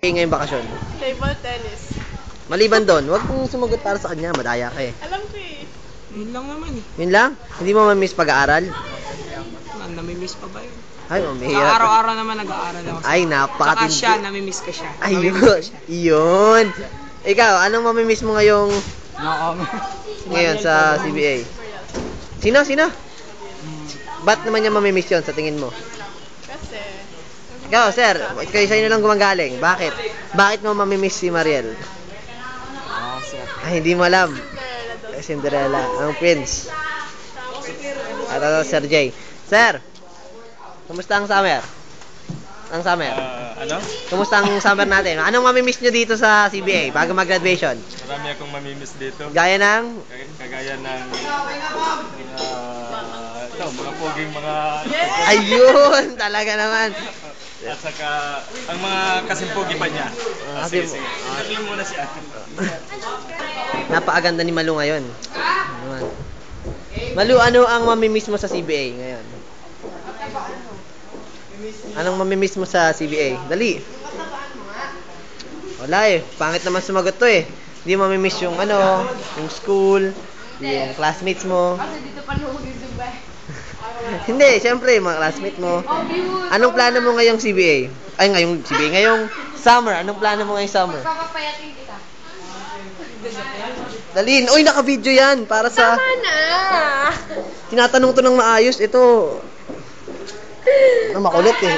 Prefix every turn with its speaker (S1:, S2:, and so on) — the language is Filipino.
S1: Ngayong bakasyon.
S2: Table tennis.
S1: Maliban doon, huwag mong sumagot para sa kanya, madaya ka eh.
S2: Alam ko eh.
S3: Yun lang naman eh.
S1: Yun lang? Hindi mo ma-miss pag-aaral?
S3: Namimiss pa ba yun?
S1: Ay,
S3: Sa
S1: mahirap.
S3: araw-araw naman nag-aaral ako.
S1: Ay,
S3: Tsaka
S1: napakatindi.
S3: siya, namimiss ka siya.
S1: Ayun, yun. Ikaw, anong mamimiss mo ngayong ngayon sa CBA? Sino? Ba't naman niya mamimiss yun sa tingin mo?
S2: Kasi,
S1: Ikaw, sir, kayo sa'yo na lang gumagaling. Bakit? Bakit mo mamimiss si Mariel? Ay, hindi mo alam. Cinderella, ang prince. At Sir J. Sir, kumusta ang summer? Ang summer?
S4: Ano?
S1: Kumusta ang summer natin? Anong mamimiss nyo dito sa CBA bago mag-graduation?
S4: Marami akong mamimiss dito.
S1: Gaya ng...
S4: Kagaya ng ito, mga poging mga
S1: Ayun! Talaga naman.
S4: at saka ang mga kasimpogi pa niya.
S1: Kasi-
S4: Sige. Tignan muna siya.
S1: Napakaganda ni Malu ngayon. Naman. Malu, ano ang mamimiss mo sa CBA ngayon? Anong mamimiss mo sa CBA? Dali. Wala eh. Pangit naman sumagot to eh. Hindi mamimiss yung yung school, yung classmates mo. Hindi, syempre, mga classmates mo. Anong plano mo ngayong CBA? Ay, ngayong CBA. Ngayong summer. Anong plano mo ngayong summer?
S5: Papapayatin kita.
S1: Dalin. Uy, naka-video yan. Para sa...
S5: Tama na!
S1: Tinatanong to ng maayos. Ito... makulit eh.